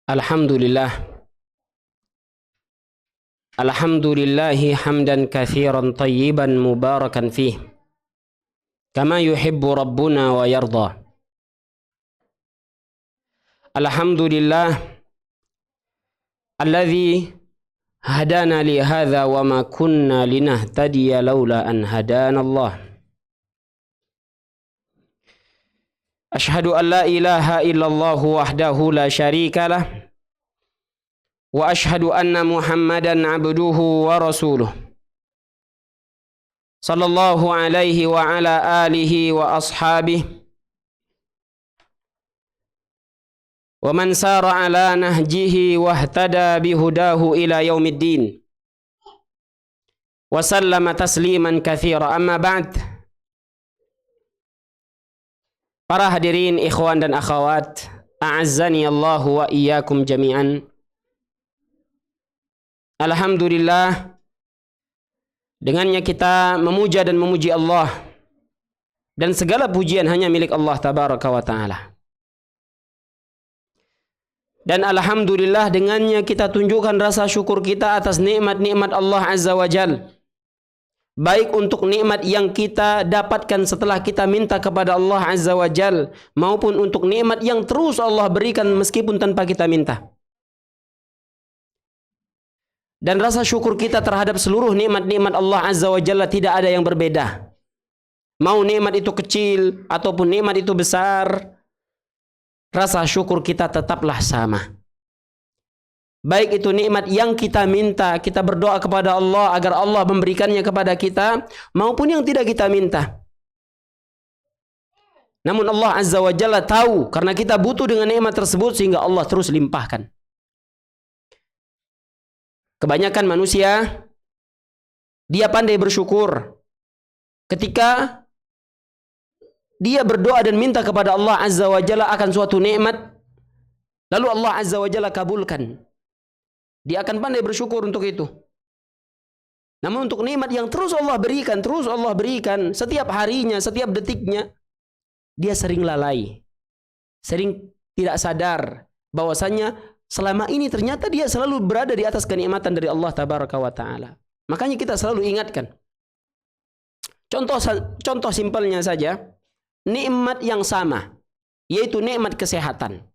Alhamdulillah. Alhamdulillahi hamdan kathiran tayyiban mubarakan fih. Kama yuhibbu rabbuna wa yarda. Alhamdulillah. Alladhi hadana li hadha wa ma kunna linahtadiya lawla an hadana Allah. Ashhadu an la ilaha illallah wahdahu la sharika lah. Wa ashhadu anna Muhammadan abduhu wa rasuluh. Sallallahu alaihi wa ala alihi wa ashabihi. Wa man sara ala nahjihi wa ihtada bihudahu ila yaumiddin. Wa sallama tasliman katsira. Amma ba'd. Para hadirin ikhwan dan akhwat, a'azzani Allah wa iyyakum jami'an. Alhamdulillah, dengannya kita memuja dan memuji Allah, dan segala pujian hanya milik Allah tabaraka wa ta'ala. Dan alhamdulillah, dengannya kita tunjukkan rasa syukur kita atas nikmat-nikmat Allah azza wa jal, baik untuk nikmat yang kita dapatkan setelah kita minta kepada Allah azza wa jal, maupun untuk nikmat yang terus Allah berikan meskipun tanpa kita minta. Dan rasa syukur kita terhadap seluruh nikmat-nikmat Allah Azza wa Jalla tidak ada yang berbeda. Mau nikmat itu kecil ataupun nikmat itu besar, rasa syukur kita tetaplah sama. Baik itu nikmat yang kita minta, kita berdoa kepada Allah agar Allah memberikannya kepada kita, maupun yang tidak kita minta. Namun Allah Azza wa Jalla tahu karena kita butuh dengan nikmat tersebut sehingga Allah terus limpahkan. Kebanyakan manusia, dia pandai bersyukur ketika dia berdoa dan minta kepada Allah Azza wa Jalla akan suatu nikmat, lalu Allah Azza wa Jalla kabulkan. Dia akan pandai bersyukur untuk itu. Namun untuk nikmat yang terus Allah berikan setiap harinya, setiap detiknya, dia sering lalai, sering tidak sadar bahwasanya selama ini ternyata dia selalu berada di atas kenikmatan dari Allah tabaraka wa ta'ala. Makanya kita selalu ingatkan. Contoh simpelnya saja, nikmat yang sama, yaitu nikmat kesehatan.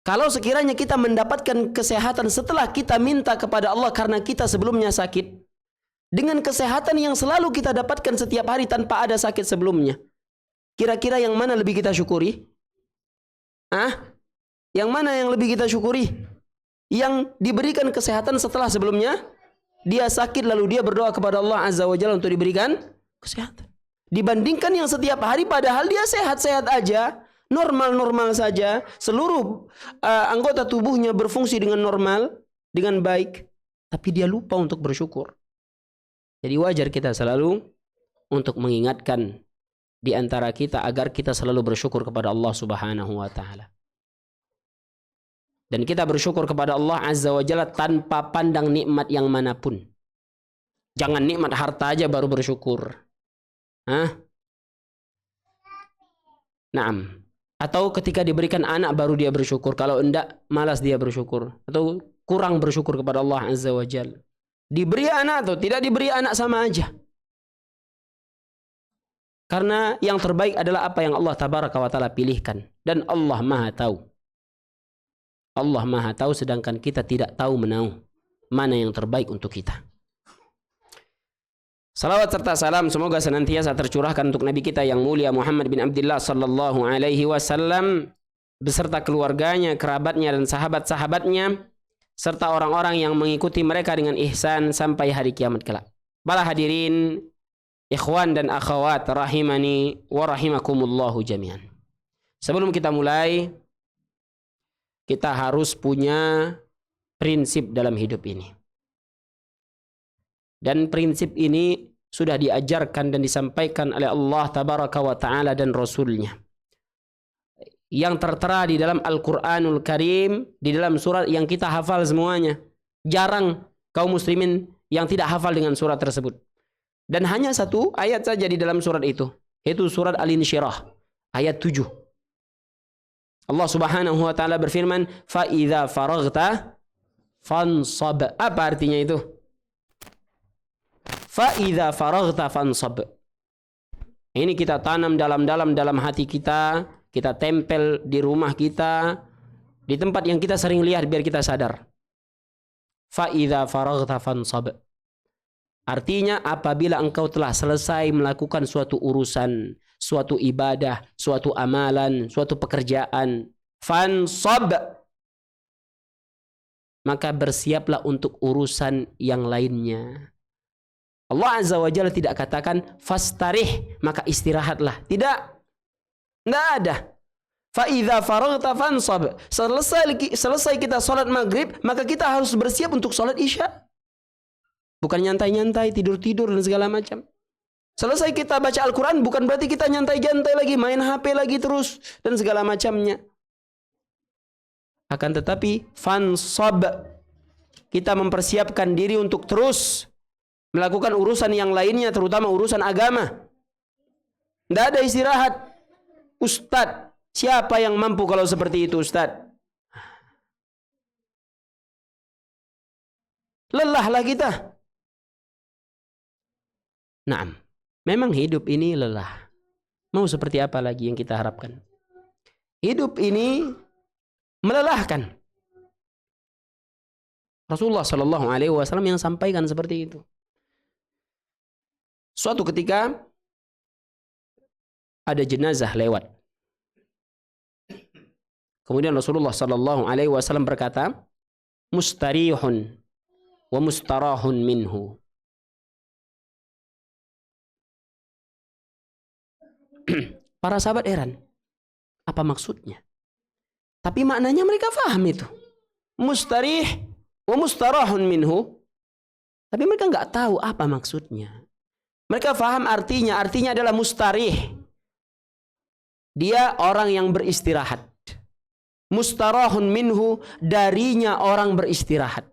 Kalau sekiranya kita mendapatkan kesehatan setelah kita minta kepada Allah karena kita sebelumnya sakit, dengan kesehatan yang selalu kita dapatkan setiap hari tanpa ada sakit sebelumnya, kira-kira yang mana lebih kita syukuri? Yang mana yang lebih kita syukuri? Yang diberikan kesehatan setelah sebelumnya dia sakit lalu dia berdoa kepada Allah Azza wa Jalla untuk diberikan kesehatan. Dibandingkan yang setiap hari padahal dia sehat-sehat aja, normal-normal saja, seluruh anggota tubuhnya berfungsi dengan normal, dengan baik, tapi dia lupa untuk bersyukur. Jadi wajar kita selalu untuk mengingatkan di antara kita agar kita selalu bersyukur kepada Allah Subhanahu wa taala. Dan kita bersyukur kepada Allah Azza wa Jalla tanpa pandang nikmat yang manapun. Jangan nikmat harta aja baru bersyukur. Naam. Atau ketika diberikan anak baru dia bersyukur. Kalau enggak, malas dia bersyukur. Atau kurang bersyukur kepada Allah Azza wa Jalla. Diberi anak atau tidak diberi anak sama aja. Karena yang terbaik adalah apa yang Allah tabaraka wa ta'ala pilihkan. Dan Allah maha tahu. Allah maha tahu sedangkan kita tidak tahu menahu mana yang terbaik untuk kita. Salawat serta salam semoga senantiasa tercurahkan untuk Nabi kita yang mulia Muhammad bin Abdullah sallallahu alaihi wasallam beserta keluarganya, kerabatnya dan sahabat-sahabatnya serta orang-orang yang mengikuti mereka dengan ihsan sampai hari kiamat kelak. Para hadirin, ikhwan dan akhwat rahimani wa rahimakumullahu jami'an. Sebelum kita mulai, kita harus punya prinsip dalam hidup ini. Dan prinsip ini sudah diajarkan dan disampaikan oleh Allah tabaraka wa ta'ala dan Rasulnya. Yang tertera di dalam Al-Quranul Karim, di dalam surat yang kita hafal semuanya. Jarang kaum muslimin yang tidak hafal dengan surat tersebut. Dan hanya satu ayat saja di dalam surat itu, yaitu surat Al-Insyirah, ayat 7. Allah Subhanahu wa taala berfirman, "Fa idza faraghta fansab." Apa artinya itu? Fa idza faraghta fansab. Ini kita tanam dalam hati kita, kita tempel di rumah kita, di tempat yang kita sering lihat biar kita sadar. Fa idza faraghta fansab. Artinya apabila engkau telah selesai melakukan suatu urusan, suatu ibadah, suatu amalan, suatu pekerjaan, fansab, maka bersiaplah untuk urusan yang lainnya. Allah Azza wa Jalla tidak katakan fastarih, maka istirahatlah. Tidak. Tidak ada. Fa idza faraghta fansab. Selesai kita salat maghrib, maka kita harus bersiap untuk salat isya. Bukan nyantai-nyantai, tidur-tidur dan segala macam. Selesai kita baca Al-Quran, bukan berarti kita nyantai-nyantai lagi, main HP lagi terus, dan segala macamnya. Akan tetapi, fansab, kita mempersiapkan diri untuk terus melakukan urusan yang lainnya, terutama urusan agama. Tidak ada istirahat. Ustadz, siapa yang mampu kalau seperti itu, Ustadz? Lelahlah kita. Naam, memang hidup ini lelah. Mau seperti apa lagi yang kita harapkan? Hidup ini melelahkan. Rasulullah Shallallahu Alaihi Wasallam yang sampaikan seperti itu. Suatu ketika ada jenazah lewat. Kemudian Rasulullah Shallallahu Alaihi Wasallam berkata, mustarihun wa mustarahun minhu. Para sahabat heran, apa maksudnya? Tapi maknanya mereka faham itu. Mustarih wa mustarahun minhu. Tapi mereka nggak tahu apa maksudnya. Mereka faham artinya adalah mustarih. Dia orang yang beristirahat. Mustarahun minhu, darinya orang beristirahat.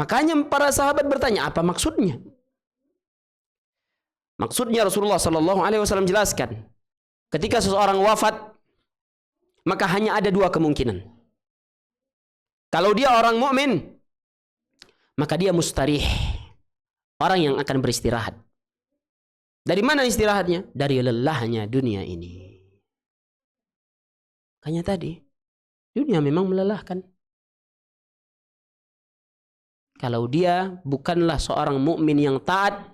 Makanya para sahabat bertanya, apa maksudnya? Maksudnya Rasulullah Sallallahu Alaihi Wasallam jelaskan, ketika seseorang wafat, maka hanya ada dua kemungkinan. Kalau dia orang mukmin, maka dia mustarih, orang yang akan beristirahat. Dari mana istirahatnya? Dari lelahnya dunia ini. Makanya tadi, dunia memang melelahkan. Kalau dia bukanlah seorang mukmin yang taat,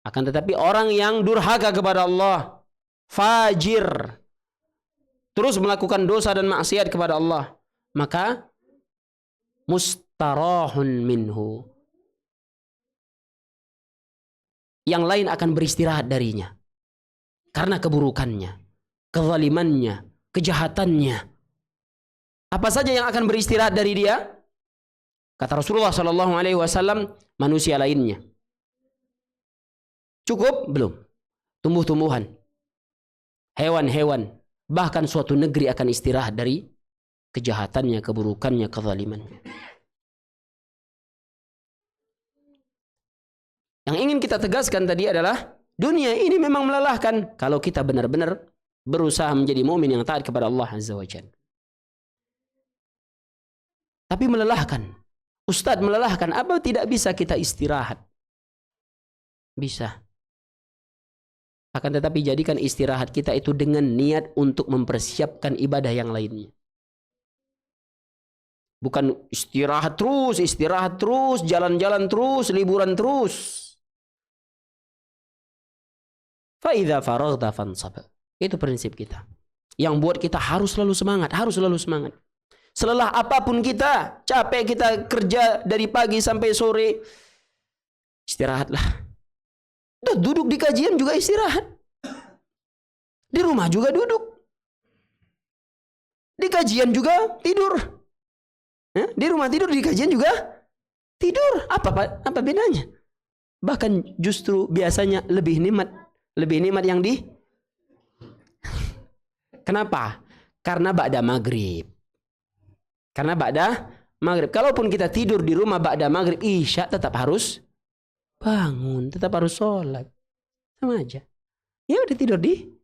akan tetapi orang yang durhaka kepada Allah, fajir, terus melakukan dosa dan maksiat kepada Allah, maka mustarahun minhu, yang lain akan beristirahat darinya karena keburukannya, kezalimannya, kejahatannya. Apa saja yang akan beristirahat dari dia? Kata Rasulullah Sallallahu Alaihi Wasallam, manusia lainnya. Cukup? Belum. Tumbuh-tumbuhan, hewan-hewan, bahkan suatu negeri akan istirahat dari kejahatannya, keburukannya, kezalimannya. Yang ingin kita tegaskan tadi adalah dunia ini memang melelahkan kalau kita benar-benar berusaha menjadi mukmin yang taat kepada Allah Azza wa Jalla. Tapi melelahkan. Ustadz, melelahkan. Apa tidak bisa kita istirahat? Bisa. Akan tetapi jadikan istirahat kita itu dengan niat untuk mempersiapkan ibadah yang lainnya. Bukan istirahat terus, jalan-jalan terus, liburan terus. Fa idza faraghta fansab. Itu prinsip kita. Yang buat kita harus selalu semangat, Selelah apapun kita, capek kita kerja dari pagi sampai sore, istirahatlah. Duduk di kajian juga istirahat. Di rumah juga duduk. Di kajian juga tidur. Di rumah tidur, di kajian juga tidur. Apa bedanya? Bahkan justru biasanya lebih nikmat yang di. Kenapa? Karena ba'da maghrib. Kalaupun kita tidur di rumah ba'da maghrib, isya tetap harus bangun, tetap harus sholat. Sama aja. Ya udah tidur di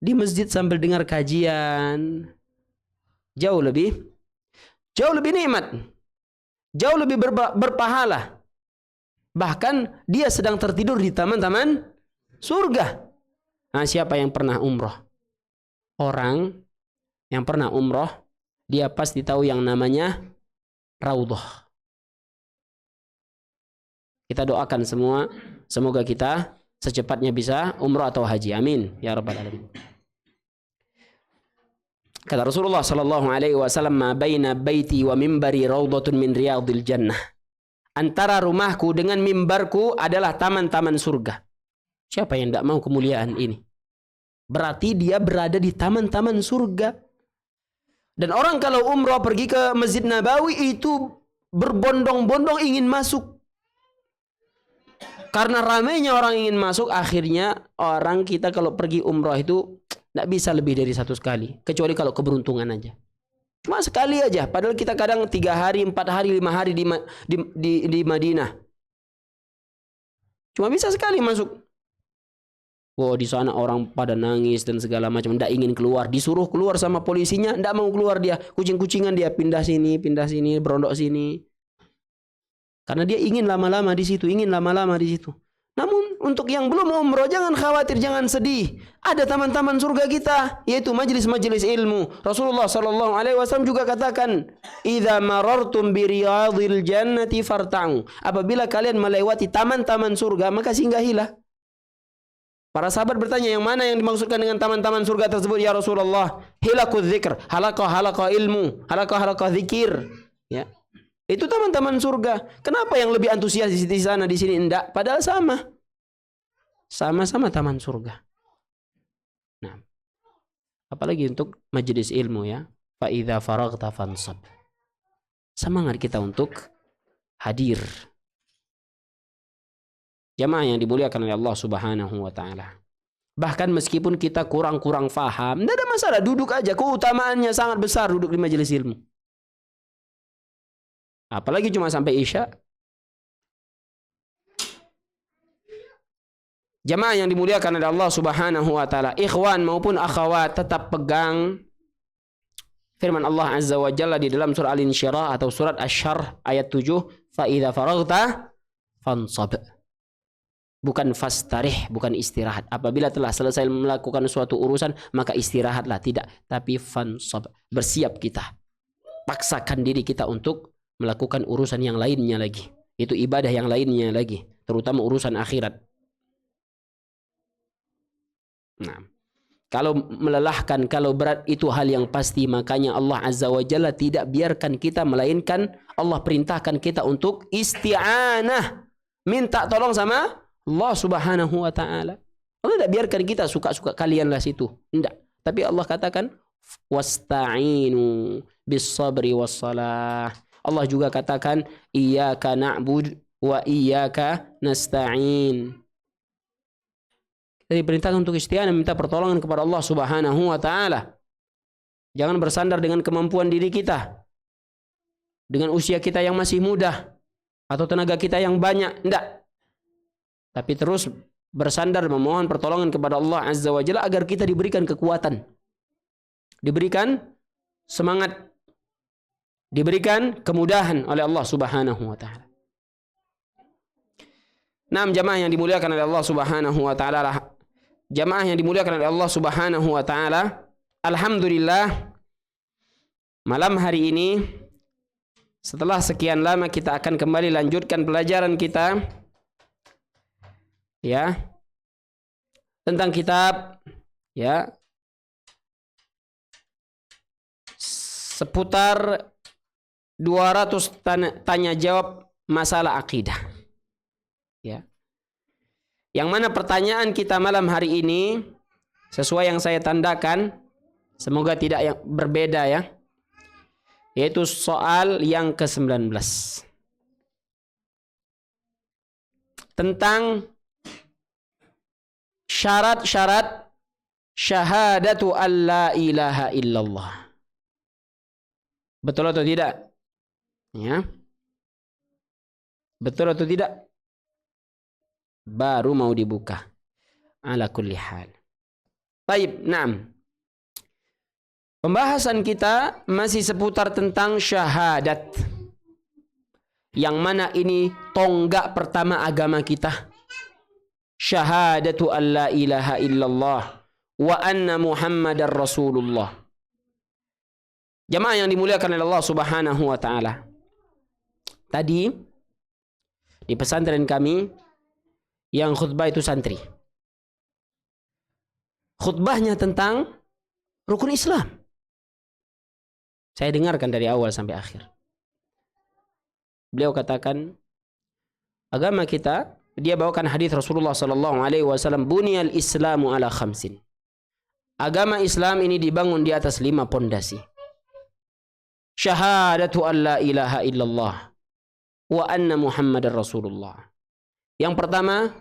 di masjid sambil dengar kajian. Jauh lebih nikmat. Jauh lebih berpahala. Bahkan dia sedang tertidur di taman-taman surga. Nah, siapa yang pernah umroh? Orang yang pernah umroh, dia pasti tahu yang namanya Raudhah. Kita doakan semua, semoga kita secepatnya bisa umroh atau haji. Amin ya rabbal alamin. Kata Rasulullah sallallahu alaihi wasallam, "Ma baina baiti wa mimbari raudhatun min riyadil jannah." Antara rumahku dengan mimbarku adalah taman-taman surga. Siapa yang tidak mau kemuliaan ini? Berarti dia berada di taman-taman surga. Dan orang kalau umrah pergi ke Masjid Nabawi itu berbondong-bondong ingin masuk. Karena ramainya orang ingin masuk, akhirnya orang kita kalau pergi umrah itu tidak bisa lebih dari 1 kali. Kecuali kalau keberuntungan aja. Cuma sekali aja. Padahal kita kadang 3 hari, 4 hari, 5 hari di Madinah. Cuma bisa sekali masuk. Oh, di sana orang pada nangis dan segala macam, tidak ingin keluar, disuruh keluar sama polisinya, tidak mau keluar dia, kucing-kucingan dia pindah sini, berondok sini. Karena dia ingin lama-lama di situ, Namun untuk yang belum umroh jangan khawatir, jangan sedih. Ada taman-taman surga kita, yaitu majelis-majelis ilmu. Rasulullah sallallahu alaihi wasallam juga katakan, "Idza marartum bi riyadil jannati farta'u." Apabila kalian melewati taman-taman surga, maka singgahilah. Para sahabat bertanya, yang mana yang dimaksudkan dengan taman-taman surga tersebut ya Rasulullah? Hilaqul dzikr, halaqah ilmu, halaqah zikir. Ya. Itu taman-taman surga. Kenapa yang lebih antusias di sana, di sini enggak? Padahal sama. Sama-sama taman surga. Nah, apalagi untuk majelis ilmu ya. Fa idza faraghta fansab. Semangat kita untuk hadir. Jamaah yang dimuliakan oleh Allah Subhanahu wa taala. Bahkan meskipun kita kurang-kurang faham, tidak ada masalah, duduk aja. Keutamaannya sangat besar duduk di majelis ilmu. Apalagi cuma sampai Isya. Jamaah yang dimuliakan oleh Allah Subhanahu wa taala, ikhwan maupun akhwat, tetap pegang firman Allah Azza wa Jalla di dalam surah Al-Insyirah atau surat Asy-Syarh ayat 7, fa idza faraghta fansab. Bukan fastarih, bukan istirahat. Apabila telah selesai melakukan suatu urusan, maka istirahatlah. Tidak, tapi fansab. Bersiap kita. Paksakan diri kita untuk melakukan urusan yang lainnya lagi. Itu ibadah yang lainnya lagi. Terutama urusan akhirat. Nah, kalau melelahkan, kalau berat, itu hal yang pasti. Makanya Allah Azza wa Jalla tidak biarkan kita, melainkan Allah perintahkan kita untuk isti'anah. Minta tolong sama Allah Subhanahu wa taala. Allah tidak biarkan kita suka-suka kalianlah situ. Tidak. Tapi Allah katakan wasta'inu bis-sabri was-salah. Allah juga katakan iyyaka na'bud wa iyyaka nasta'in. Jadi perintahkan untuk isti'anah, minta pertolongan kepada Allah Subhanahu wa taala. Jangan bersandar dengan kemampuan diri kita. Dengan usia kita yang masih muda atau tenaga kita yang banyak, tidak. Tapi terus bersandar memohon pertolongan kepada Allah Azza wa Jalla agar kita diberikan kekuatan. Diberikan semangat. Diberikan kemudahan oleh Allah Subhanahu wa taala. Naam, jamaah yang dimuliakan oleh Allah Subhanahu wa taala. Jamaah yang dimuliakan oleh Allah Subhanahu wa taala, alhamdulillah malam hari ini setelah sekian lama kita akan kembali lanjutkan pelajaran kita ya tentang kitab ya seputar 200 tanya jawab masalah akidah ya, yang mana pertanyaan kita malam hari ini sesuai yang saya tandakan, semoga tidak yang berbeda ya, yaitu soal yang ke-19 tentang syarat-syarat syahadatu alla ilaha illallah. Betul atau tidak? Ya. Betul atau tidak? Baru mau dibuka. Ala kulli hal. Baik, naam. Pembahasan kita masih seputar tentang syahadat. Yang mana ini tonggak pertama agama kita. Syahadatu an la ilaha illallah wa anna Muhammadar Rasulullah. Jamaah yang dimuliakan oleh Allah Subhanahu wa taala. Tadi di pesantren kami yang khutbah itu santri. Khutbahnya tentang rukun Islam. Saya dengarkan dari awal sampai akhir. Beliau katakan, agama kita, dia bawakan hadis Rasulullah sallallahu alaihi wasallam, buniyal Islamu ala khamsin. Agama Islam ini dibangun di atas 5 pondasi. Syahadatu an la ilaha illallah wa anna Muhammadar Rasulullah. Yang pertama,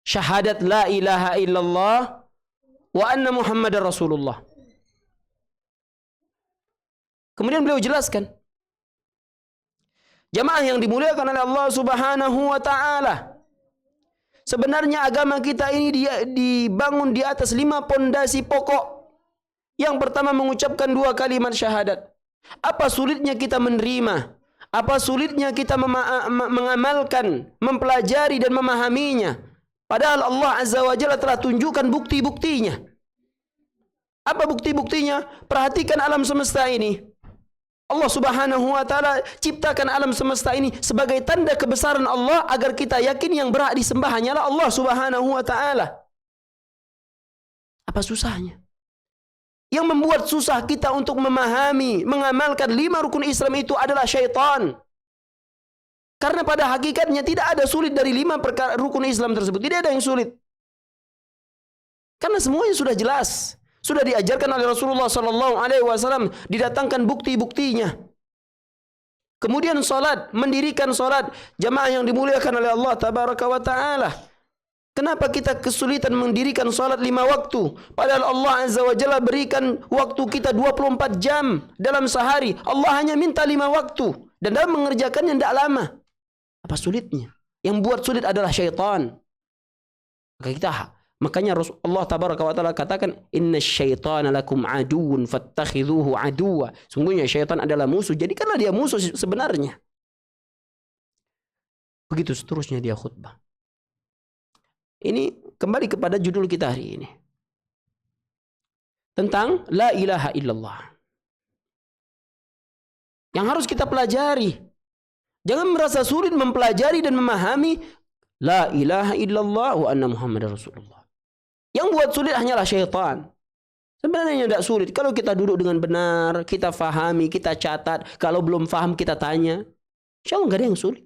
syahadat la ilaha illallah wa anna Muhammadar Rasulullah. Kemudian beliau jelaskan, jamaah yang dimuliakan oleh Allah Subhanahu wa taala, sebenarnya agama kita ini dibangun di atas 5 pondasi pokok. Yang pertama, mengucapkan 2 kalimat syahadat. Apa sulitnya kita menerima? Apa sulitnya kita mengamalkan, mempelajari dan memahaminya? Padahal Allah Azza wa Jalla telah tunjukkan bukti-buktinya. Apa bukti-buktinya? Perhatikan alam semesta ini. Allah Subhanahu wa taala ciptakan alam semesta ini sebagai tanda kebesaran Allah agar kita yakin yang berhak disembah hanyalah Allah Subhanahu wa taala. Apa susahnya? Yang membuat susah kita untuk memahami, mengamalkan 5 rukun Islam itu adalah syaitan. Karena pada hakikatnya tidak ada sulit dari 5 perkara rukun Islam tersebut. Tidak ada yang sulit. Karena semuanya sudah jelas. Sudah diajarkan oleh Rasulullah sallallahu alaihi wasallam, didatangkan bukti-buktinya. Kemudian salat, mendirikan salat, jamaah yang dimuliakan oleh Allah tabaraka wa taala. Kenapa kita kesulitan mendirikan salat 5 waktu? Padahal Allah Azza wa Jalla berikan waktu kita 24 jam dalam sehari. Allah hanya minta 5 waktu. Dan dalam mengerjakannya tidak lama. Apa sulitnya? Yang buat sulit adalah syaitan. Makanya Allah tabaraka wa taala katakan, inna syaitana lakum aduun fattakhidhuhu aduwa. Sungguhnya syaitan adalah musuh, jadikanlah dia musuh sebenarnya. Begitu seterusnya dia khutbah. Ini kembali kepada judul kita hari ini, tentang la ilaha illallah, yang harus kita pelajari. Jangan merasa sulit mempelajari dan memahami la ilaha illallah wa anna Muhammadar Rasulullah. Yang buat sulit hanyalah syaitan. Sebenarnya tidak sulit. Kalau kita duduk dengan benar, kita fahami, kita catat. Kalau belum faham, kita tanya. Insya Allah nggak ada yang sulit.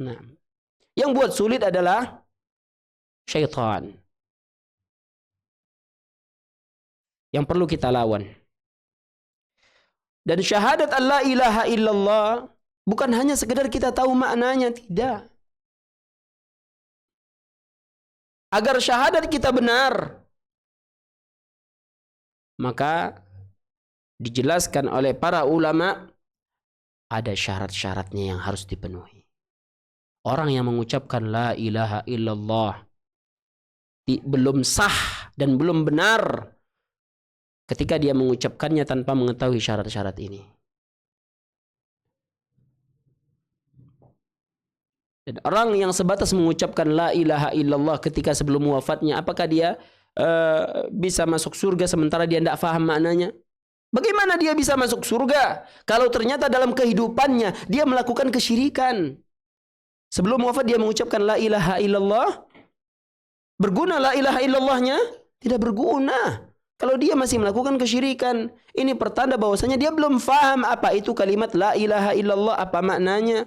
Nah, yang buat sulit adalah syaitan. Yang perlu kita lawan. Dan syahadat an la ilaha illallah bukan hanya sekedar kita tahu maknanya, tidak. Agar syahadat kita benar, maka dijelaskan oleh para ulama ada syarat-syaratnya yang harus dipenuhi. Orang yang mengucapkan la ilaha illallah belum sah dan belum benar ketika dia mengucapkannya tanpa mengetahui syarat-syarat ini. Dan orang yang sebatas mengucapkan la ilaha illallah ketika sebelum wafatnya, apakah dia bisa masuk surga sementara dia tidak faham maknanya? Bagaimana dia bisa masuk surga kalau ternyata dalam kehidupannya dia melakukan kesyirikan? Sebelum wafat dia mengucapkan la ilaha illallah. Berguna la ilaha illallahnya? Tidak berguna. Kalau dia masih melakukan kesyirikan, ini pertanda bahwasanya dia belum faham apa itu kalimat la ilaha illallah, apa maknanya,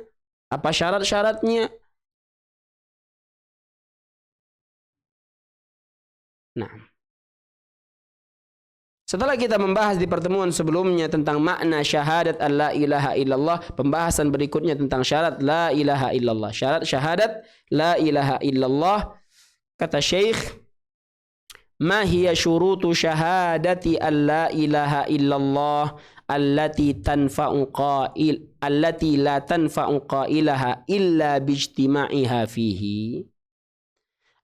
apa syarat-syaratnya. Nah, setelah kita membahas di pertemuan sebelumnya tentang makna syahadat an la ilaha illallah, pembahasan berikutnya tentang syarat la ilaha illallah. Syarat syahadat la ilaha illallah. Kata Syekh, ma hiya syurutu syahadati an la ilaha illallah allati la tanfa'u qailaha illa bijtima'iha fihi.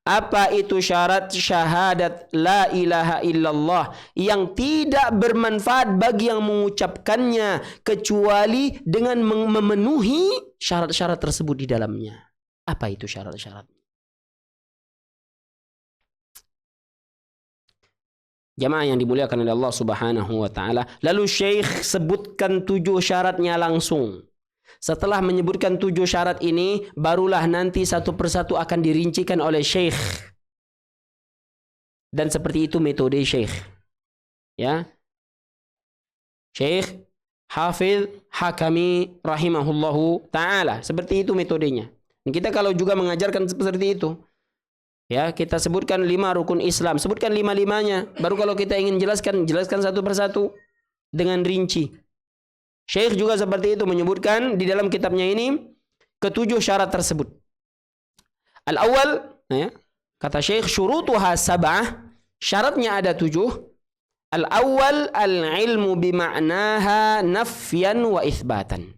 Apa itu syarat syahadat la ilaha illallah yang tidak bermanfaat bagi yang mengucapkannya kecuali dengan memenuhi syarat-syarat tersebut di dalamnya. Apa itu syarat-syarat? Jamaah yang dimuliakan oleh Allah Subhanahu wa taala. Lalu Syekh sebutkan 7 syaratnya langsung. Setelah menyebutkan 7 syarat ini, barulah nanti satu persatu akan dirincikan oleh Syekh. Dan seperti itu metode Syekh. Ya. Syekh Hafidh Hakami rahimahullahu ta'ala. Seperti itu metodenya. Dan kita kalau juga mengajarkan seperti itu. Ya, kita sebutkan 5 rukun Islam. Sebutkan 5-5-nya. Baru kalau kita ingin jelaskan satu persatu dengan rinci. Syekh juga seperti itu menyebutkan di dalam kitabnya ini ke-7 syarat tersebut. Al-awwal, ya, kata Syekh, syurutuha sab'ah, syaratnya ada 7. Al-awwal al-ilmu bima'naha nafyan wa itsbatan.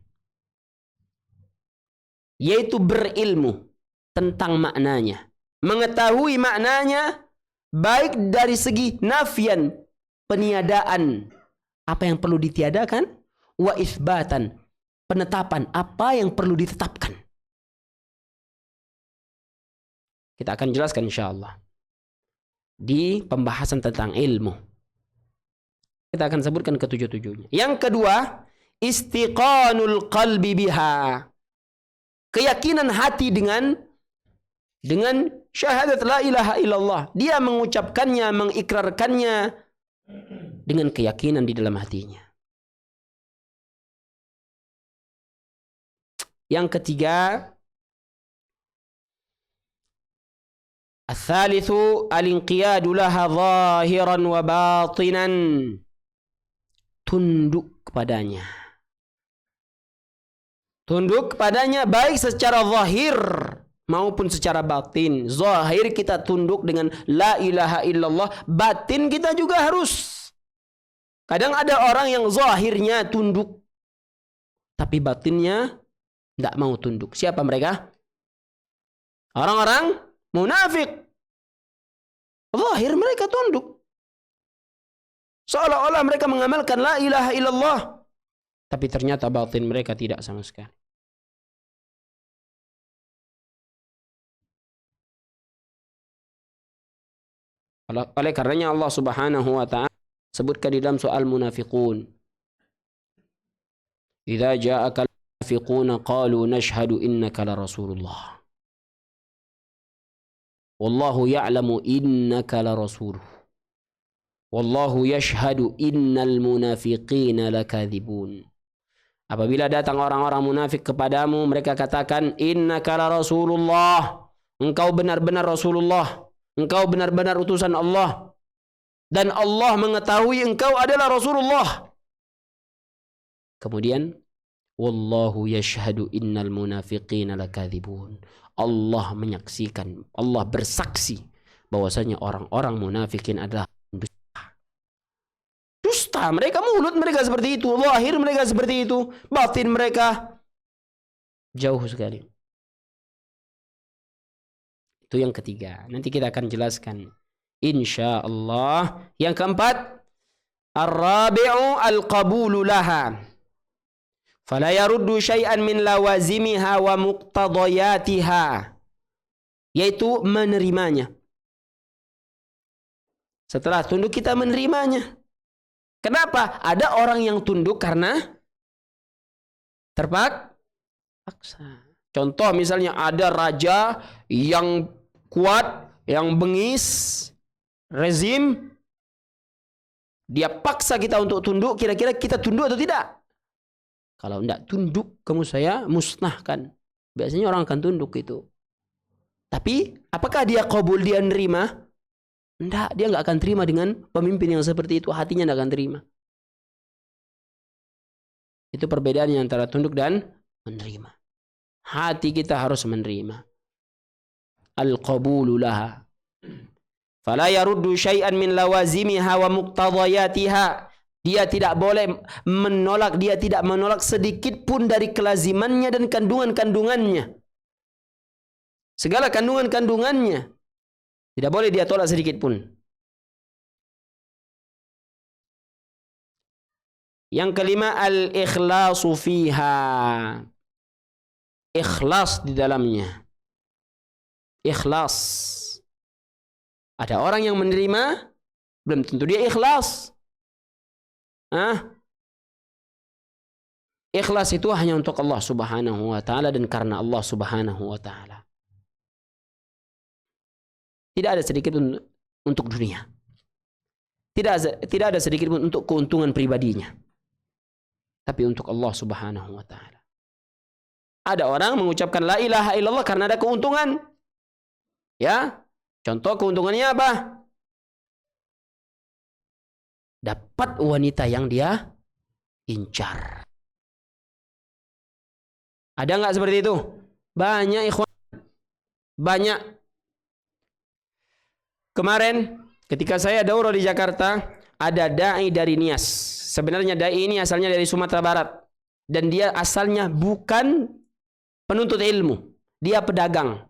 Yaitu berilmu tentang maknanya. Mengetahui maknanya baik dari segi nafyan, peniadaan, apa yang perlu ditiadakan, wa itsbatan, penetapan apa yang perlu ditetapkan. Kita akan jelaskan insyaallah di pembahasan tentang ilmu. Kita akan sebutkan ke-7-7-nya. Yang kedua, istiqanul qalbi biha. Keyakinan hati dengan syahadat la ilaha illallah. Dia mengucapkannya, mengikrarkannya dengan keyakinan di dalam hatinya. Yang ketiga, ats-tsalitsu al-inqiyadu laha zahiran wa batinan. Tunduk kepadanya. Tunduk kepadanya baik secara zahir maupun secara batin. Zahir kita tunduk dengan la ilaha illallah, batin kita juga harus. Kadang ada orang yang zahirnya tunduk tapi batinnya tidak mau tunduk. Siapa mereka? Orang-orang munafik. Zahir mereka tunduk. Seolah-olah mereka mengamalkan la ilaha illallah. Tapi ternyata batin mereka tidak sama sekali. Oleh karenanya Allah Subhanahu wa ta'ala sebutkan di dalam soal munafiqun. Idza ja'aka al-munafiquna qalu nashhadu innaka la rasulullah. Wallahu ya'lamu innaka la rasuluh. Wallahu yashhadu innal munafiqina lakadzibun. Apabila datang orang-orang munafik kepadamu, mereka katakan innaka la rasulullah. Engkau benar-benar Rasulullah. Engkau benar-benar utusan Allah. Dan Allah mengetahui engkau adalah Rasulullah. Kemudian wallahu yashhadu innal munafiqina lakadzibun. Allah menyaksikan, Allah bersaksi bahwasanya orang-orang munafikin adalah dusta. Mereka mulut mereka seperti itu, zahir mereka seperti itu, batin mereka jauh sekali. Itu yang ketiga. Nanti kita akan jelaskan insyaallah. Yang keempat, ar-rabi'u al-qabulu laha. Fala yaruddu syai'an min lawazimiha wa muqtadayatiha. Yaitu menerimanya. Setelah tunduk kita menerimanya. Kenapa? Ada orang yang tunduk karena terpaksa. Contoh misalnya ada raja yang kuat, yang bengis, rezim, dia paksa kita untuk tunduk, kira-kira kita tunduk atau tidak? Kalau tidak tunduk, kamu saya musnahkan. Biasanya orang akan tunduk itu. Tapi, apakah dia qabul, dia nerima? Tidak, dia nggak akan terima dengan pemimpin yang seperti itu. Hatinya tidak akan terima. Itu perbedaannya antara tunduk dan menerima. Hati kita harus menerima. Al-qabulu laha. Fala yaruddu syai'an min lawazimiha wa muqtadayatiha. Dia tidak boleh menolak, dia tidak menolak sedikit pun dari kelazimannya dan kandungan-kandungannya. Segala kandungan-kandungannya. Tidak boleh dia tolak sedikit pun. Yang kelima, al-ikhlasu fiha. Ikhlas di dalamnya. Ikhlas. Ada orang yang menerima, belum tentu dia ikhlas. Ikhlas itu hanya untuk Allah Subhanahu wa ta'ala dan karena Allah Subhanahu wa ta'ala. Tidak ada sedikit pun untuk dunia. Tidak ada sedikit pun untuk keuntungan pribadinya. Tapi untuk Allah Subhanahu wa ta'ala. Ada orang mengucapkan la ilaha illallah karena ada keuntungan. Ya. Contoh keuntungannya apa? Dapat wanita yang dia incar. Ada nggak seperti itu? Banyak ikhwan. Banyak. Kemarin ketika saya daurah di Jakarta, ada dai dari Nias. Sebenarnya dai ini asalnya dari Sumatera Barat. Dan dia asalnya bukan penuntut ilmu. Dia pedagang.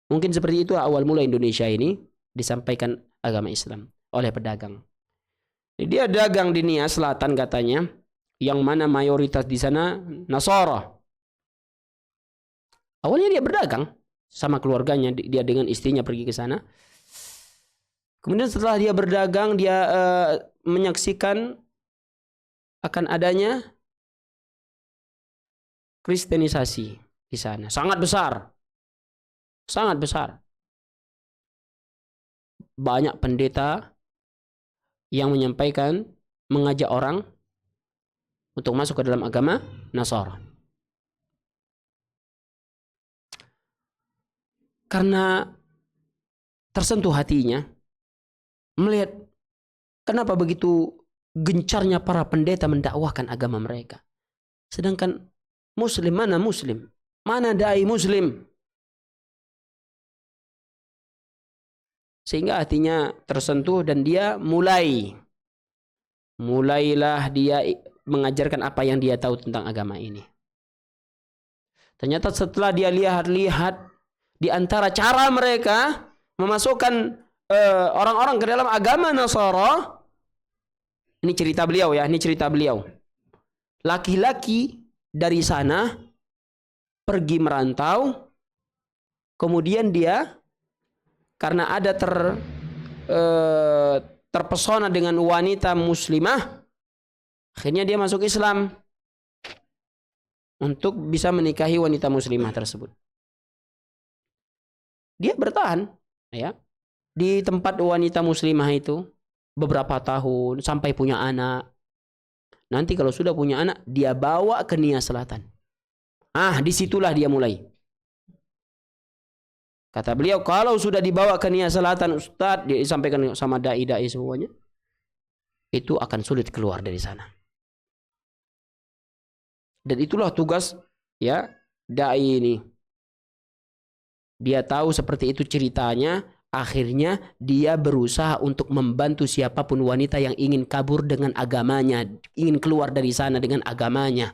Mungkin seperti itu awal mula Indonesia ini disampaikan agama Islam oleh pedagang. Dia dagang di Nias Selatan katanya. Yang mana mayoritas di sana Nasara. Awalnya dia berdagang sama keluarganya, dia dengan istrinya pergi ke sana. Kemudian setelah dia berdagang, dia menyaksikan akan adanya kristenisasi di sana. Sangat besar. Sangat besar. Banyak pendeta yang menyampaikan, mengajak orang untuk masuk ke dalam agama Nasara. Karena tersentuh hatinya melihat kenapa begitu gencarnya para pendeta mendakwahkan agama mereka. Sedangkan muslim, mana muslim? Mana dai muslim? Sehingga hatinya tersentuh dan dia mulailah dia mengajarkan apa yang dia tahu tentang agama ini. Ternyata setelah dia lihat-lihat di antara cara mereka memasukkan orang-orang ke dalam agama Nasara, ini cerita beliau ya, ini cerita beliau. Laki-laki dari sana pergi merantau, kemudian dia karena ada terpesona dengan wanita muslimah, akhirnya dia masuk Islam untuk bisa menikahi wanita muslimah tersebut. Dia bertahan ya di tempat wanita muslimah itu beberapa tahun sampai punya anak. Nanti kalau sudah punya anak, dia bawa ke Nias Selatan. Disitulah dia mulai. Kata beliau, kalau sudah dibawa ke Nias Selatan, Ustadz, dia disampaikan sama dai-dai semuanya, itu akan sulit keluar dari sana. Dan itulah tugas ya dai ini. Dia tahu seperti itu ceritanya, akhirnya dia berusaha untuk membantu siapapun wanita yang ingin kabur dengan agamanya, ingin keluar dari sana dengan agamanya.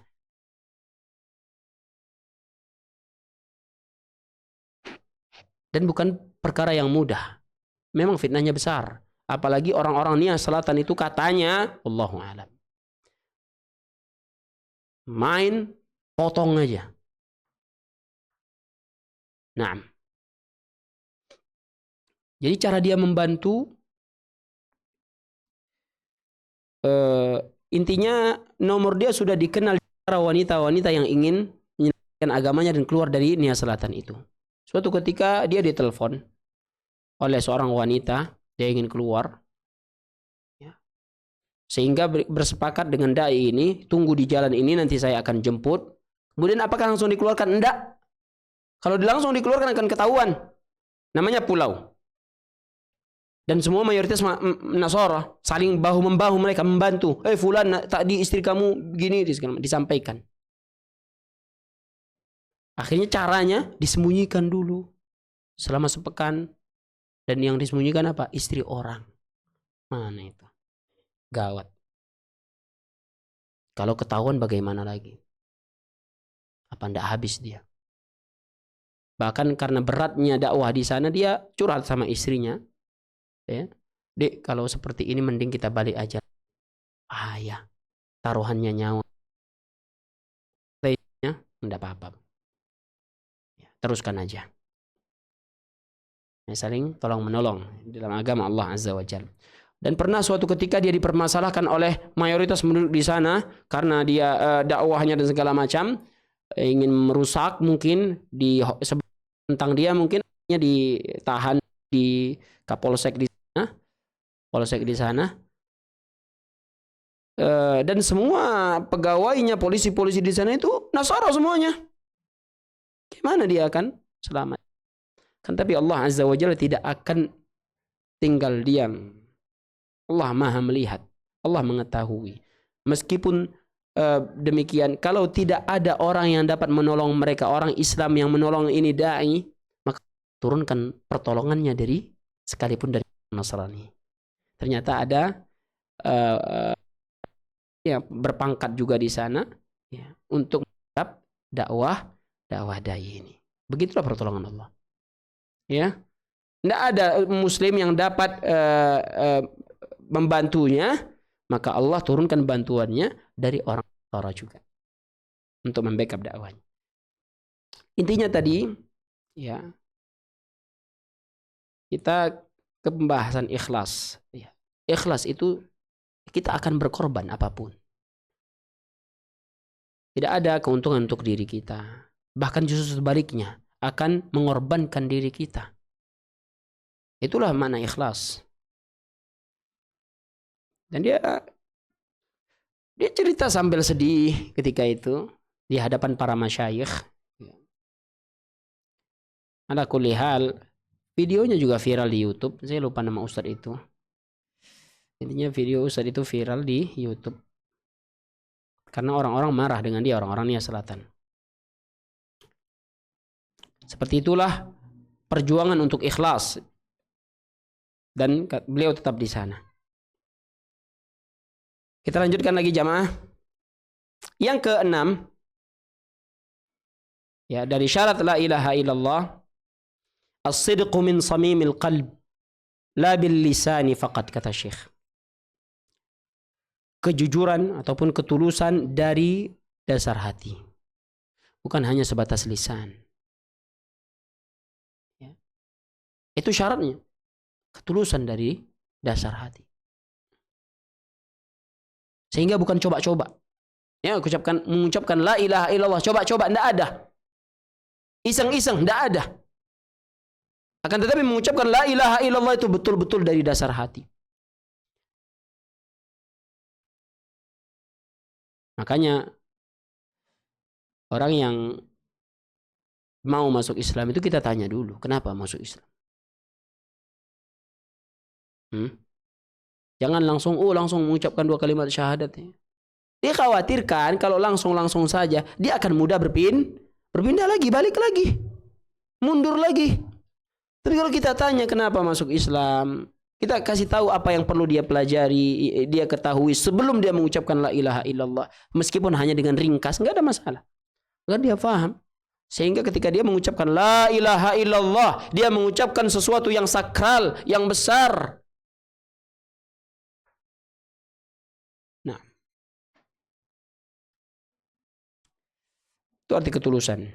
Dan bukan perkara yang mudah. Memang fitnahnya besar. Apalagi orang-orang Nias Selatan itu katanya, Allahu a'lam, main potong aja. Nah, jadi cara dia membantu, intinya nomor dia sudah dikenal para wanita-wanita yang ingin menyelamatkan agamanya dan keluar dari Nias Selatan itu. Suatu ketika dia ditelepon oleh seorang wanita, dia ingin keluar, ya. Sehingga bersepakat dengan dai ini, tunggu di jalan ini, nanti saya akan jemput. Kemudian apakah langsung dikeluarkan? Enggak. Kalau langsung dikeluarkan akan ketahuan. Namanya pulau. Dan semua mayoritas Nasara, saling bahu-membahu mereka membantu. Fulan, tadi istri kamu gini, disampaikan. Akhirnya caranya disembunyikan dulu selama sepekan. Dan yang disembunyikan apa? Istri orang. Mana itu? Gawat. Kalau ketahuan bagaimana lagi? Apa ndak habis dia? Bahkan karena beratnya dakwah di sana, dia curhat sama istrinya. Ya. Dek, kalau seperti ini mending kita balik aja. Ya, taruhannya nyawa. Enggak apa-apa. Ya, teruskan aja. Ya, saling tolong menolong dalam agama Allah Azza wa Jalla. Dan pernah suatu ketika dia dipermasalahkan oleh mayoritas penduduk di sana karena dia dakwahnya dan segala macam, ingin merusak mungkin tentang dia, mungkin ditahan di Kapolsek di sana, Polsek di sana. Dan semua pegawainya, polisi-polisi di sana itu Nasara semuanya. Gimana dia akan selamat? Kan tapi Allah Azza wa Jalla tidak akan tinggal diam. Allah Maha melihat, Allah mengetahui. Meskipun demikian, kalau tidak ada orang yang dapat menolong mereka, orang Islam yang menolong ini dai, maka turunkan pertolongannya dari sekalipun dari Nasrani. Ternyata ada yang berpangkat juga di sana, ya, untuk menangkap dakwah dai ini. Begitulah pertolongan Allah. Ya, tidak ada Muslim yang dapat membantunya, maka Allah turunkan bantuannya dari orang juga untuk membackup dakwahnya. Intinya tadi, ya, kita ke pembahasan ikhlas. Ya. Ikhlas itu kita akan berkorban apapun. Tidak ada keuntungan untuk diri kita. Bahkan justru sebaliknya, akan mengorbankan diri kita. Itulah makna ikhlas. Dan dia cerita sambil sedih ketika itu di hadapan para masyayikh. Ala kulli hal, videonya juga viral di YouTube. Saya lupa nama ustadz itu. Intinya video ustadz itu viral di YouTube. Karena orang-orang marah dengan dia, orang-orang Nia Selatan. Seperti itulah perjuangan untuk ikhlas. Dan beliau tetap di sana. Kita lanjutkan lagi jamaah. Yang keenam, ya, dari syarat la ilaha illallah, as-sidqu min samimil qalb, la bil lisani faqat, kata Syekh. Kejujuran ataupun ketulusan dari dasar hati, bukan hanya sebatas lisan. Ya. Itu syaratnya, ketulusan dari dasar hati. Sehingga bukan coba-coba. Ya, mengucapkan la ilaha illallah, coba-coba, tidak ada. Iseng-iseng, tidak ada. Akan tetapi mengucapkan la ilaha illallah itu betul-betul dari dasar hati. Makanya orang yang mau masuk Islam itu kita tanya dulu, kenapa masuk Islam? Jangan langsung mengucapkan 2 kalimat syahadat. Dia khawatirkan kalau langsung saja dia akan mudah berpindah lagi, balik lagi, mundur lagi. Tapi kalau kita tanya kenapa masuk Islam, kita kasih tahu apa yang perlu dia pelajari, dia ketahui sebelum dia mengucapkan la ilaha illallah, meskipun hanya dengan ringkas, nggak ada masalah. Agar dia paham. Sehingga ketika dia mengucapkan la ilaha illallah, dia mengucapkan sesuatu yang sakral, yang besar. Nah, itu arti ketulusan.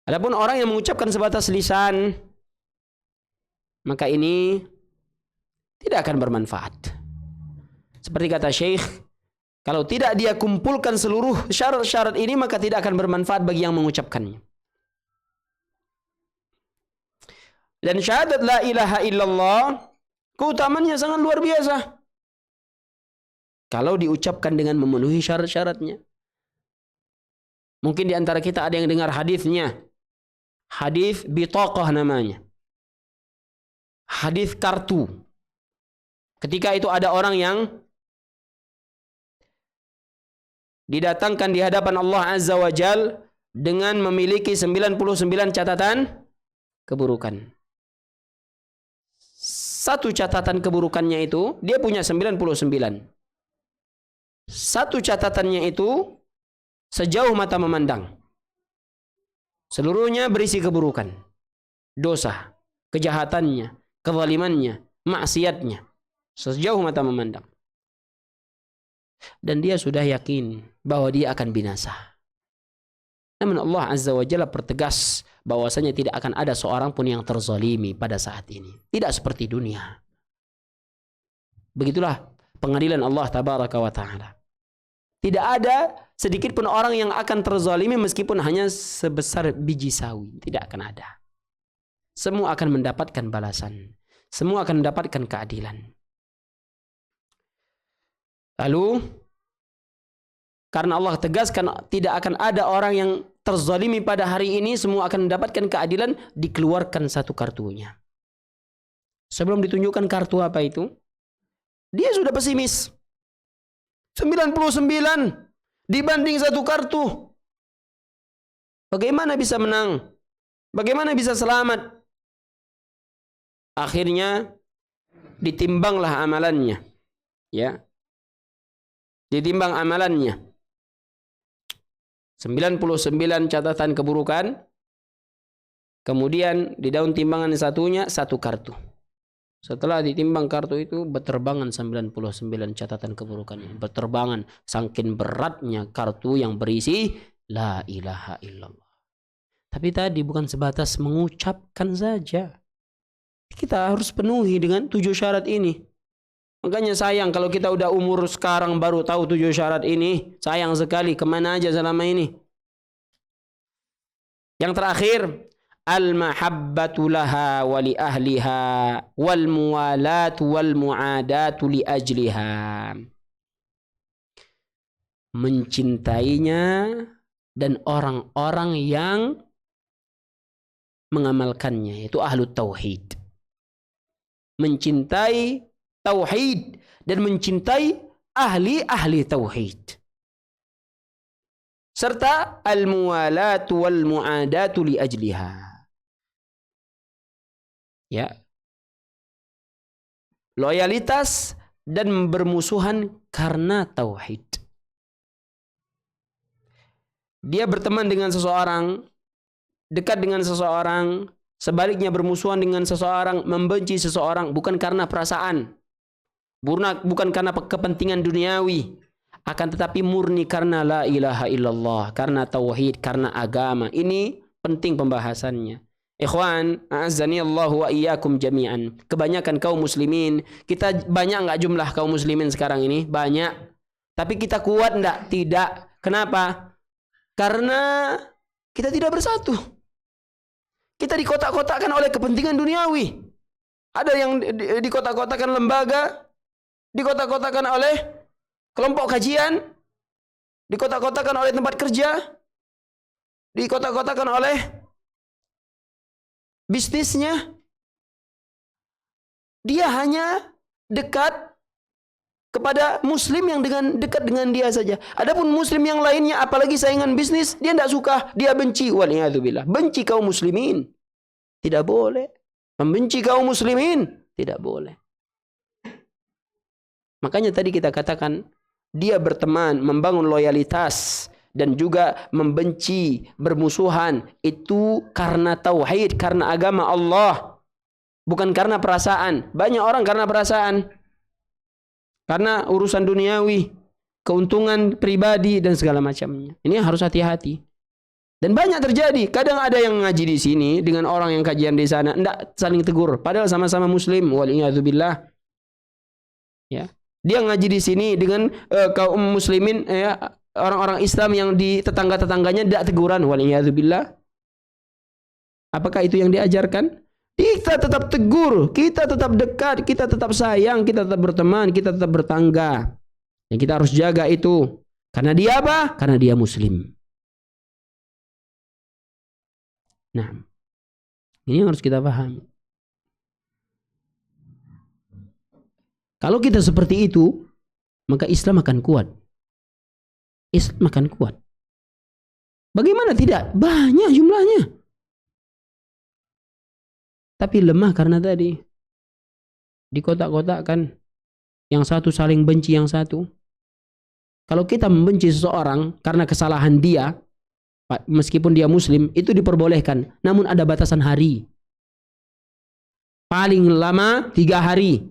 Adapun orang yang mengucapkan sebatas lisan, maka ini tidak akan bermanfaat. Seperti kata Syekh, kalau tidak dia kumpulkan seluruh syarat-syarat ini, maka tidak akan bermanfaat bagi yang mengucapkannya. Dan syahadat la ilaha illallah, keutamannya sangat luar biasa. Kalau diucapkan dengan memenuhi syarat-syaratnya. Mungkin di antara kita ada yang dengar hadisnya. Hadis bitaqah namanya. Hadis kartu. Ketika itu ada orang yang didatangkan di hadapan Allah Azza wa Jal dengan memiliki 99 catatan keburukan. Satu catatan keburukannya itu, dia punya 99. Satu catatannya itu sejauh mata memandang. Seluruhnya berisi keburukan, dosa, kejahatannya, kezalimannya, maksiatnya, sejauh mata memandang. Dan dia sudah yakin bahwa dia akan binasa. Namun Allah Azza wa Jalla pertegas bahwasanya tidak akan ada seorang pun yang terzalimi pada saat ini. Tidak seperti dunia. Begitulah pengadilan Allah Tabaraka wa Ta'ala. Tidak ada sedikit pun orang yang akan terzalimi meskipun hanya sebesar biji sawi. Tidak akan ada. Semua akan mendapatkan balasan. Semua akan mendapatkan keadilan. Lalu, karena Allah tegaskan tidak akan ada orang yang terzalimi pada hari ini, semua akan mendapatkan keadilan, dikeluarkan satu kartunya. Sebelum ditunjukkan kartu apa itu, dia sudah pesimis. 99 dibanding satu kartu. Bagaimana bisa menang? Bagaimana bisa selamat? Akhirnya ditimbanglah amalannya. Ya. Ditimbang amalannya. 99 catatan keburukan. Kemudian di daun timbangan satunya satu kartu. Setelah ditimbang kartu itu berterbangan 99 catatan keburukannya. Berterbangan saking beratnya kartu yang berisi la ilaha illallah. Tapi tadi bukan sebatas mengucapkan saja. Kita harus penuhi dengan 7 syarat ini. Makanya sayang kalau kita udah umur sekarang baru tahu 7 syarat ini. Sayang sekali, kemana aja selama ini. Yang terakhir, al-mahabbatu laha wa li ahliha wal muwalatu wal muadatu li ajliha. Mencintainya dan orang-orang yang mengamalkannya, yaitu ahlu tauhid. Mencintai tauhid dan mencintai ahli-ahli tauhid. Serta al-muwalatu wal muadatu li ajliha. Ya. Loyalitas dan bermusuhan karena tauhid. Dia berteman dengan seseorang, dekat dengan seseorang, sebaliknya bermusuhan dengan seseorang, membenci seseorang bukan karena perasaan, bukan karena kepentingan duniawi, akan tetapi murni karena la ilaha illallah, karena tauhid, karena agama. Ini penting pembahasannya. Ikhwan, a'azzani Allah wa iyyakum jami'an. Kebanyakan kaum muslimin, kita banyak enggak jumlah kaum muslimin sekarang ini? Banyak. Tapi kita kuat enggak? Tidak. Kenapa? Karena kita tidak bersatu. Kita dikotak-kotakkan oleh kepentingan duniawi. Ada yang dikotak-kotakkan lembaga, dikotak-kotakkan oleh kelompok kajian, dikotak-kotakkan oleh tempat kerja, dikotak-kotakkan oleh bisnisnya. Dia hanya dekat kepada muslim yang dekat dengan dia saja. Adapun muslim yang lainnya, apalagi saingan bisnis, dia tidak suka, dia benci. Waliyadzubillah. Benci kaum muslimin. Tidak boleh. Membenci kaum muslimin. Tidak boleh. Makanya tadi kita katakan, dia berteman, membangun loyalitas, dan juga membenci, bermusuhan. Itu karena tauhid, karena agama Allah. Bukan karena perasaan. Banyak orang karena perasaan. Karena urusan duniawi, keuntungan pribadi dan segala macamnya. Ini harus hati-hati. Dan banyak terjadi. Kadang ada yang ngaji di sini dengan orang yang kajian di sana, enggak saling tegur, padahal sama-sama muslim. Waliyadzubillah. Ya. Dia ngaji di sini dengan kaum muslimin, ya, orang-orang Islam yang di tetangga-tetangganya tidak teguran. Waliyadzubillah. Apakah itu yang diajarkan? Kita tetap tegur, kita tetap dekat, kita tetap sayang, kita tetap berteman, kita tetap bertangga. Dan kita harus jaga itu. Karena dia apa? Karena dia muslim. Nah, ini yang harus kita pahami. Kalau kita seperti itu, maka Islam akan kuat. Islam akan kuat. Bagaimana tidak? Banyak jumlahnya. Tapi lemah karena tadi dikotak-kotakkan, yang satu saling benci yang satu. Kalau kita membenci seseorang karena kesalahan dia, meskipun dia muslim, itu diperbolehkan. Namun ada batasan hari. Paling lama 3 hari.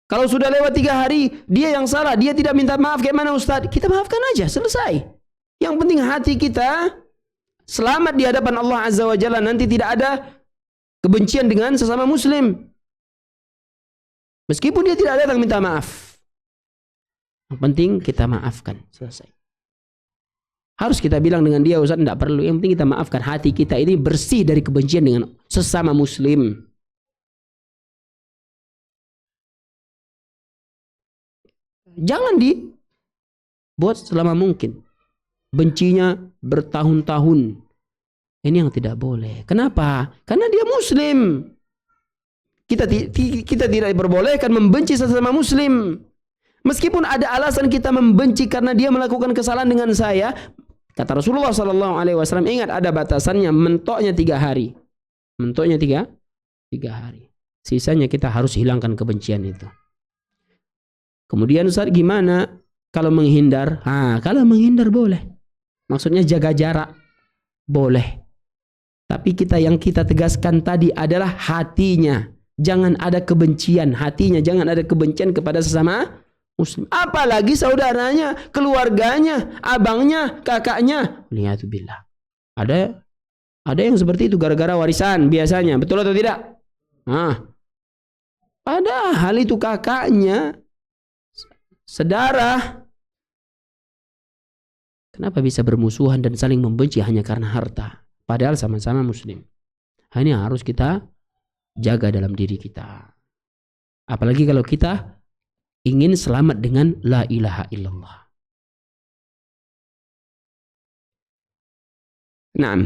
Kalau sudah lewat 3 hari, dia yang salah, dia tidak minta maaf, kayak mana Ustaz? Kita maafkan aja, selesai. Yang penting hati kita selamat di hadapan Allah Azza wa Jalla. Nanti tidak ada kebencian dengan sesama muslim. Meskipun dia tidak datang minta maaf. Yang penting kita maafkan, selesai. Harus kita bilang dengan dia, Ustaz, tidak perlu. Yang penting kita maafkan. Hati kita ini bersih dari kebencian dengan sesama muslim. Jangan dibuat selama mungkin. Bencinya bertahun-tahun. Ini yang tidak boleh. Kenapa? Karena dia muslim. Kita tidak diperbolehkan membenci sesama muslim. Meskipun ada alasan kita membenci karena dia melakukan kesalahan dengan saya, kata Rasulullah SAW, ingat ada batasannya, mentoknya 3 hari. Mentoknya 3 hari. Sisanya kita harus hilangkan kebencian itu. Kemudian Ustaz, gimana kalau menghindar? Kalau menghindar boleh. Maksudnya jaga jarak. Boleh. Tapi yang kita tegaskan tadi adalah hatinya. Jangan ada kebencian. Hatinya jangan ada kebencian kepada sesama muslim. Apalagi saudaranya, keluarganya, abangnya, kakaknya. Liyatubillah. Ada yang seperti itu gara-gara warisan biasanya. Betul atau tidak? Padahal itu kakaknya, saudara. Kenapa bisa bermusuhan dan saling membenci hanya karena harta? Padahal sama-sama muslim. Ini harus kita jaga dalam diri kita. Apalagi kalau kita ingin selamat dengan la ilaha illallah. Naam.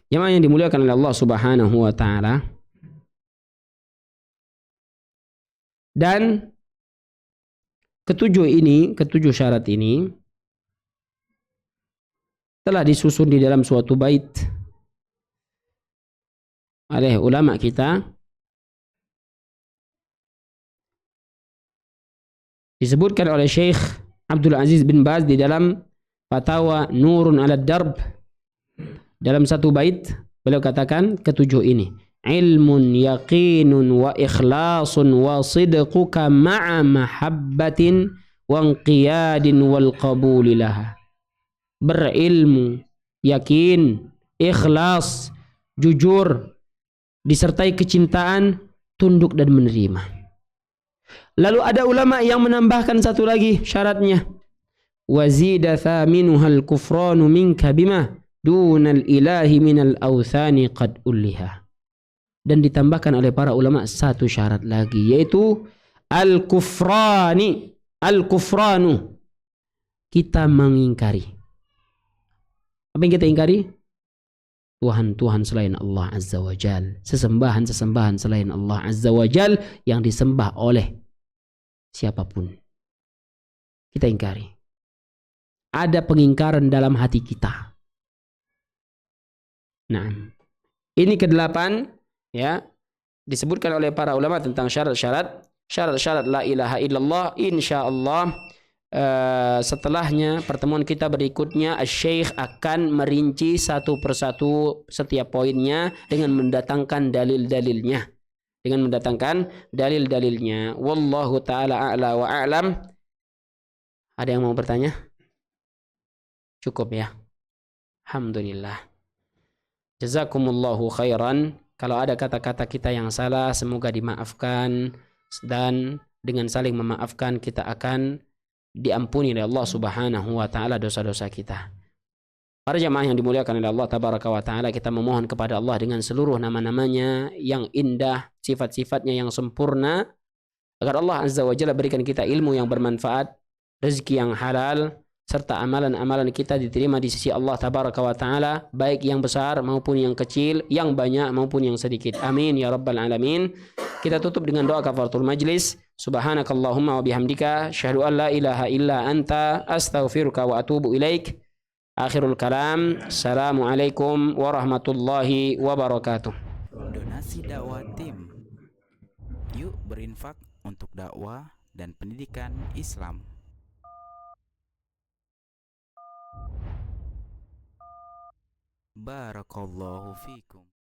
Jemaah yang dimuliakan oleh Allah Subhanahu wa taala. Dan ketujuh syarat ini telah disusun di dalam suatu bait oleh ulama kita. Disebutkan oleh Syekh Abdul Aziz bin Baz di dalam Fatawa Nurun 'ala Darb. Dalam satu bait beliau katakan ketujuh ini: ilmun yaqinun wa ikhlasun wa sidquka ma'a mahabbatin wa inqiyadin wal qabuli laha. Berilmu, yakin, ikhlas, jujur, disertai kecintaan, tunduk dan menerima. Lalu ada ulama yang menambahkan satu lagi syaratnya. Wazida thaminuhal kufranu minka bima dunal ilahi minal awthani qad ulliha. Dan ditambahkan oleh para ulama satu syarat lagi, yaitu al-kufranu. Kita mengingkari. Apa yang kita ingkari? Tuhan-Tuhan selain Allah Azza wa Jal. Sesembahan-sesembahan selain Allah Azza wa Jal yang disembah oleh siapapun. Kita ingkari. Ada pengingkaran dalam hati kita. Nah, ini ke-8 ya, disebutkan oleh para ulama tentang syarat-syarat la ilaha illallah. Insyaallah setelahnya pertemuan kita berikutnya Syekh akan merinci satu persatu setiap poinnya dengan mendatangkan dalil-dalilnya. Wallahu taala a'la wa a'lam. Ada yang mau bertanya? Cukup ya. Alhamdulillah. Jazakumullahu khairan. Kalau ada kata-kata kita yang salah, semoga dimaafkan, dan dengan saling memaafkan kita akan diampuni oleh Allah Subhanahu wa taala dosa-dosa kita. Para jamaah yang dimuliakan oleh Allah tabaraka wa taala, kita memohon kepada Allah dengan seluruh nama-namanya yang indah, sifat-sifatnya yang sempurna, agar Allah Azza wa Jalla berikan kita ilmu yang bermanfaat, rezeki yang halal, serta amalan-amalan kita diterima di sisi Allah tabaraka wa taala, baik yang besar maupun yang kecil, yang banyak maupun yang sedikit. Amin ya rabbal alamin. Kita tutup dengan doa kafaratul majlis. Subhanakallahumma wa bihamdika asyhadu an la ilaha illa anta astaghfiruka wa atubu ilaik. Akhirul kalam. Assalamualaikum warahmatullahi wabarakatuh. Donasi dakwah tim. Yuk berinfak untuk dakwah dan pendidikan Islam. Barakallahu fikum.